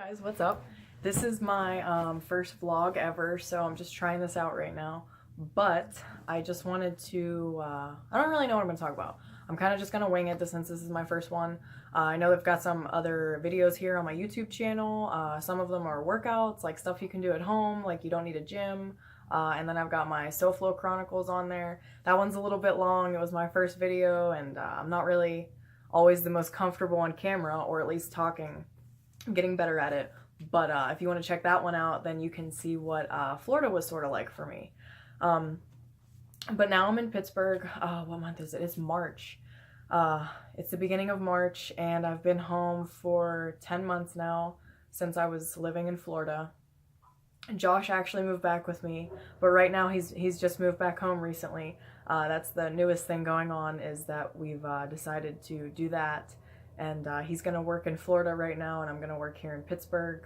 Guys, what's up? This is my first vlog ever, so I'm just trying this out right now. But I just wanted to, I don't really know what I'm going to talk about. I'm kind of just going to wing it since this is my first one. I know they've got some other videos here on my YouTube channel. Some of them are workouts, like stuff you can do at home, like you don't need a gym. And then I've got my SoFlo Chronicles on there. That one's a little bit long. It was my first video, and I'm not really always the most comfortable on camera, or at least talking. I'm getting better at it, but if you want to check that one out, then you can see what Florida was sort of like for me. But now I'm in Pittsburgh. What month is it? It's March. It's the beginning of March, and I've been home for 10 months now since I was living in Florida. Josh actually moved back with me, but right now he's just moved back home recently. That's the newest thing going on, is that we've decided to do that. And he's going to work in Florida right now, and I'm going to work here in Pittsburgh,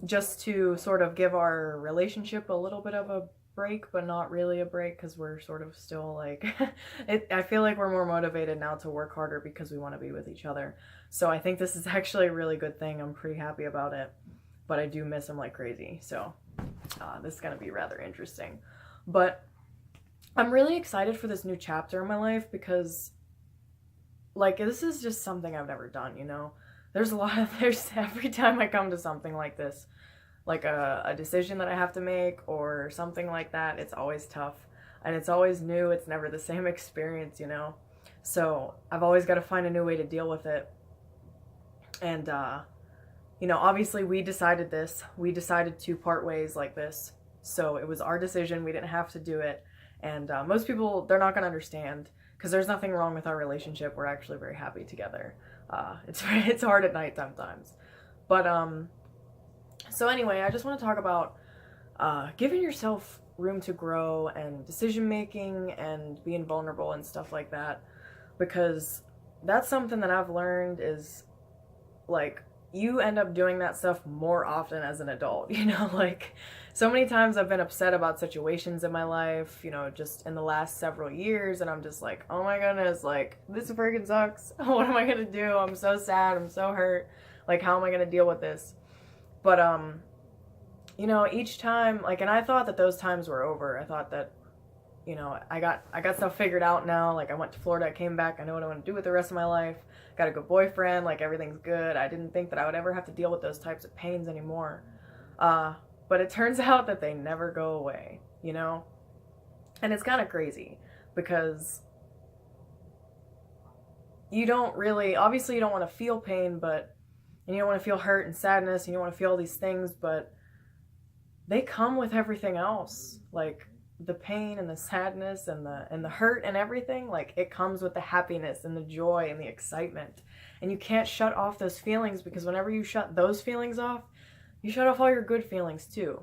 just to sort of give our relationship a little bit of a break, but not really a break, because we're sort of still like, I feel like we're more motivated now to work harder because we want to be with each other. So I think this is actually a really good thing. I'm pretty happy about it, but I do miss him like crazy. So this is going to be rather interesting. But I'm really excited for this new chapter in my life because, like, this is just something I've never done, you know? There's every time I come to something like this, like a decision that I have to make or something like that, it's always tough. And it's always new, it's never the same experience, you know? So I've always got to find a new way to deal with it. And, you know, obviously we decided this. We decided to part ways like this. So it was our decision, we didn't have to do it. And most people, they're not going to understand, because there's nothing wrong with our relationship. We're actually very happy together. It's hard at night sometimes. But, so anyway, I just want to talk about giving yourself room to grow and decision making and being vulnerable and stuff like that. Because that's something that I've learned is, like, you end up doing that stuff more often as an adult, you know? Like, so many times I've been upset about situations in my life, you know, just in the last several years, and I'm just like, oh my goodness, like, this freaking sucks. What am I gonna do? I'm so sad, I'm so hurt. Like, how am I gonna deal with this? But, you know, each time, like, and I thought that those times were over. I thought that, you know, I got stuff figured out now. Like, I went to Florida, I came back, I know what I want to do with the rest of my life. Got a good boyfriend, like, everything's good. I didn't think that I would ever have to deal with those types of pains anymore. But it turns out that they never go away, you know? And it's kind of crazy because you don't really, obviously you don't want to feel pain, but, and you don't want to feel hurt and sadness, and you don't want to feel all these things, but they come with everything else. Like, the pain and the sadness and the hurt and everything, like, it comes with the happiness and the joy and the excitement. And you can't shut off those feelings, because whenever you shut those feelings off, you shut off all your good feelings too.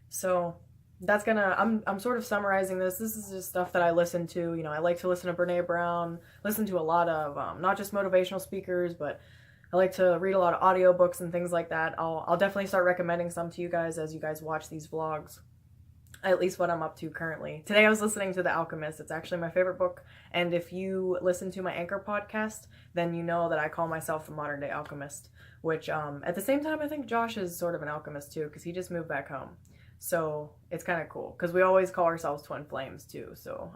So that's gonna, I'm sort of summarizing this. This is just stuff that I listen to. You know, I like to listen to Brene Brown, listen to a lot of not just motivational speakers, but I like to read a lot of audiobooks and things like that. I'll definitely start recommending some to you guys as you guys watch these vlogs. At least what I'm up to currently. Today I was listening to The Alchemist. It's actually my favorite book. And if you listen to my Anchor podcast, then you know that I call myself the modern day alchemist. Which, at the same time, I think Josh is sort of an alchemist too, because he just moved back home. So it's kind of cool, because we always call ourselves twin flames too. So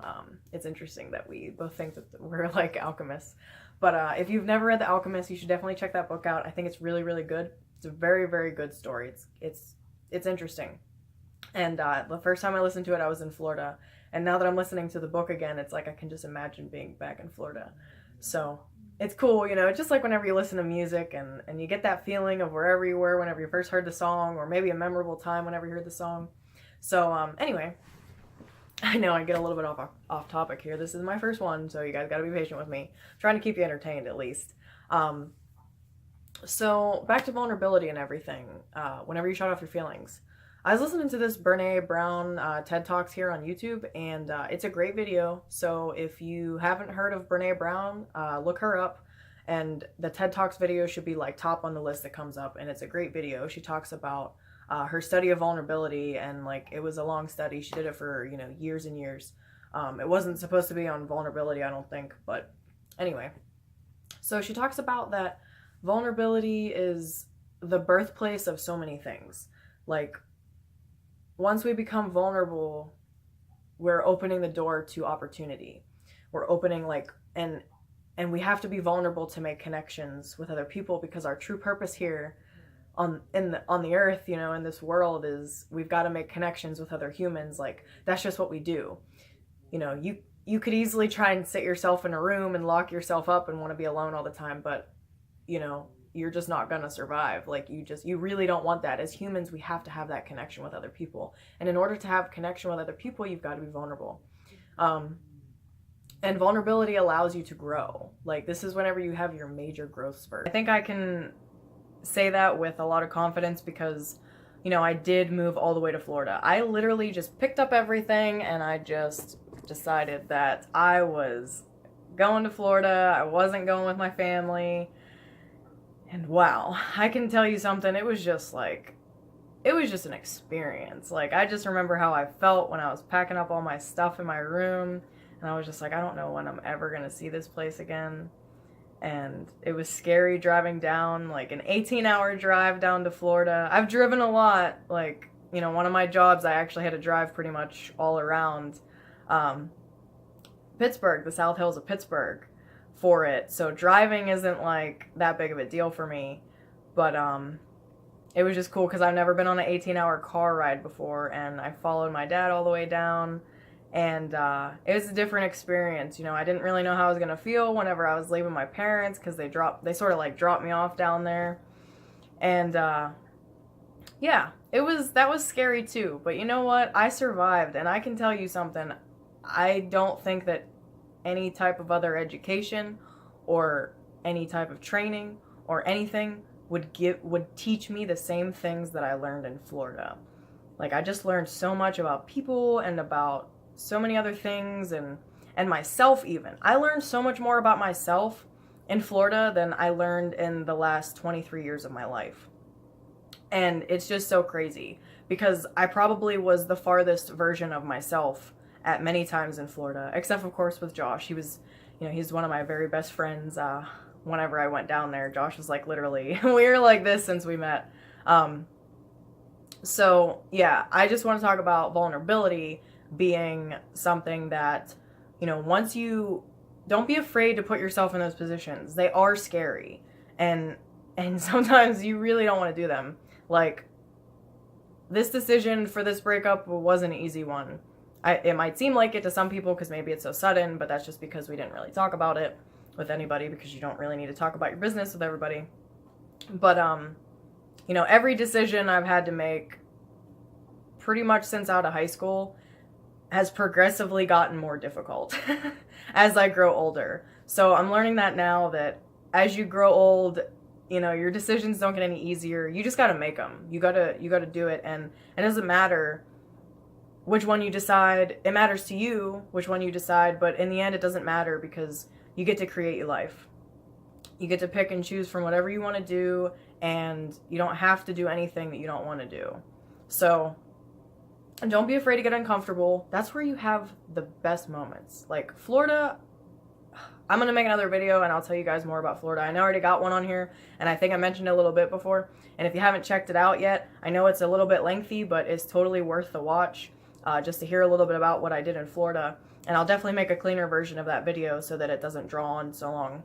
it's interesting that we both think that we're like alchemists. But if you've never read The Alchemist, you should definitely check that book out. I think it's really, really good. It's a very, very good story. It's interesting. And the first time I listened to it, I was in Florida. And now that I'm listening to the book again, it's like I can just imagine being back in Florida. So it's cool, you know, just like whenever you listen to music and you get that feeling of wherever you were whenever you first heard the song, or maybe a memorable time whenever you heard the song. So anyway, I know I get a little bit off topic here. This is my first one, so you guys got to be patient with me. I'm trying to keep you entertained at least. So back to vulnerability and everything. Whenever you shut off your feelings. I was listening to this Brene Brown TED Talks here on YouTube, and it's a great video. So if you haven't heard of Brene Brown, look her up. And the TED Talks video should be like top on the list that comes up, and it's a great video. She talks about her study of vulnerability, and like, it was a long study. She did it for, you know, years and years. It wasn't supposed to be on vulnerability, I don't think, but anyway. So she talks about that vulnerability is the birthplace of so many things. Like, once we become vulnerable, we're opening the door to opportunity. We're opening, like, and we have to be vulnerable to make connections with other people, because our true purpose here on the earth, you know, in this world, is we've got to make connections with other humans. Like, that's just what we do. You know, you could easily try and sit yourself in a room and lock yourself up and want to be alone all the time, but you know, you're just not gonna survive. Like, you really don't want that. As humans, we have to have that connection with other people, and in order to have connection with other people, you've got to be vulnerable. And vulnerability allows you to grow. Like, this is whenever you have your major growth spurt. I think I can say that with a lot of confidence because, you know, I did move all the way to Florida. I literally just picked up everything and I just decided that I was going to Florida. I wasn't going with my family. And wow, I can tell you something. It was just an experience. Like, I just remember how I felt when I was packing up all my stuff in my room. And I was just like, I don't know when I'm ever going to see this place again. And it was scary driving down, like an 18-hour drive down to Florida. I've driven a lot. Like, you know, one of my jobs, I actually had to drive pretty much all around Pittsburgh, the South Hills of Pittsburgh, for it. So driving isn't like that big of a deal for me. But it was just cool because I've never been on an 18-hour car ride before. And I followed my dad all the way down. And it was a different experience. You know, I didn't really know how I was going to feel whenever I was leaving my parents, because they sort of like dropped me off down there. And yeah, that was scary too. But you know what? I survived, and I can tell you something. I don't think that any type of other education or any type of training or anything would teach me the same things that I learned in Florida. Like, I just learned so much about people and about so many other things, and myself even. I learned so much more about myself in Florida than I learned in the last 23 years of my life. And it's just so crazy because I probably was the farthest version of myself at many times in Florida, except of course with Josh. He was, you know, he's one of my very best friends. Whenever I went down there, Josh was like, literally, we were like this since we met. So yeah, I just want to talk about vulnerability being something that, you know, once you don't be afraid to put yourself in those positions. They are scary, and sometimes you really don't want to do them. Like, this decision for this breakup was an easy one. It might seem like it to some people because maybe it's so sudden, but that's just because we didn't really talk about it with anybody, because you don't really need to talk about your business with everybody. But you know, every decision I've had to make pretty much since out of high school has progressively gotten more difficult as I grow older. So I'm learning that now, that as you grow old, you know, your decisions don't get any easier. You just got to make them. You got to do it. And it doesn't matter which one you decide. It matters to you which one you decide, but in the end, it doesn't matter because you get to create your life. You get to pick and choose from whatever you want to do, and you don't have to do anything that you don't want to do. So, and don't be afraid to get uncomfortable. That's where you have the best moments. Like Florida, I'm going to make another video and I'll tell you guys more about Florida. I know I already got one on here, and I think I mentioned it a little bit before. And if you haven't checked it out yet, I know it's a little bit lengthy, but it's totally worth the watch, just to hear a little bit about what I did in Florida. And I'll definitely make a cleaner version of that video so that it doesn't draw on so long.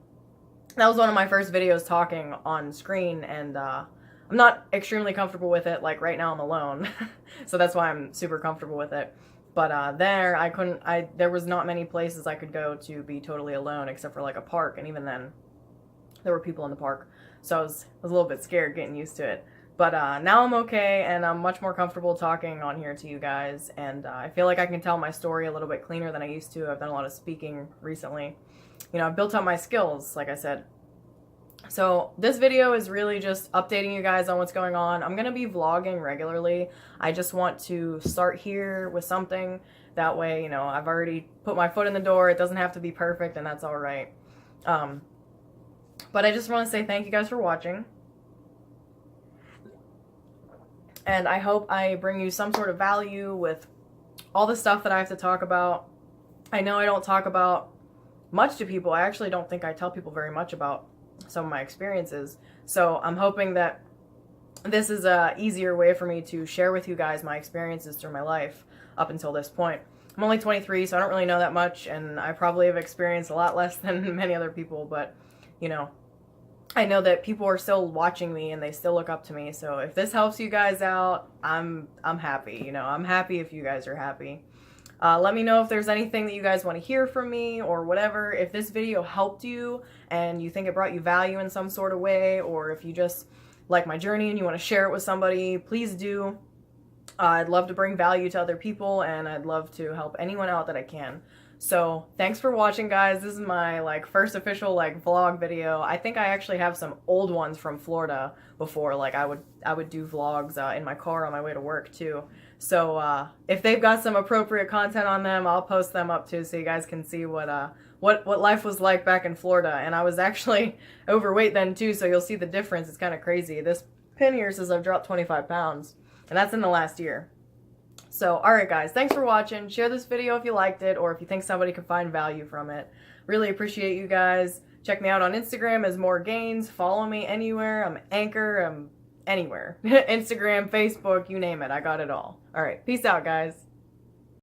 That was one of my first videos talking on screen, and I'm not extremely comfortable with it. Like, right now I'm alone, so that's why I'm super comfortable with it. But there was not many places I could go to be totally alone, except for like a park, and even then there were people in the park, so I was a little bit scared getting used to it. But now I'm okay, and I'm much more comfortable talking on here to you guys, and I feel like I can tell my story a little bit cleaner than I used to. I've done a lot of speaking recently. You know, I've built up my skills, like I said. So this video is really just updating you guys on what's going on. I'm going to be vlogging regularly. I just want to start here with something. That way, you know, I've already put my foot in the door. It doesn't have to be perfect, and that's all right. But I just want to say thank you guys for watching. And I hope I bring you some sort of value with all the stuff that I have to talk about. I know I don't talk about much to people. I actually don't think I tell people very much about some of my experiences. So I'm hoping that this is a easier way for me to share with you guys my experiences through my life up until this point. I'm only 23, so I don't really know that much, and I probably have experienced a lot less than many other people, but, you know, I know that people are still watching me and they still look up to me. So if this helps you guys out, I'm happy. You know, I'm happy if you guys are happy. Let me know if there's anything that you guys want to hear from me or whatever. If this video helped you and you think it brought you value in some sort of way, or if you just like my journey and you want to share it with somebody, please do. I'd love to bring value to other people, and I'd love to help anyone out that I can. So thanks for watching, guys. This is my like first official like vlog video. I think I actually have some old ones from Florida before. Like I would do vlogs in my car on my way to work too. So if they've got some appropriate content on them, I'll post them up too, so you guys can see what life was like back in Florida. And I was actually overweight then too, so you'll see the difference. It's kind of crazy. This pin here says I've dropped 25 pounds, and that's in the last year. So, alright guys, thanks for watching. Share this video if you liked it, or if you think somebody could find value from it. Really appreciate you guys. Check me out on Instagram as More Gains. Follow me anywhere. I'm Anchor. I'm anywhere. Instagram, Facebook, you name it. I got it all. Alright, peace out, guys.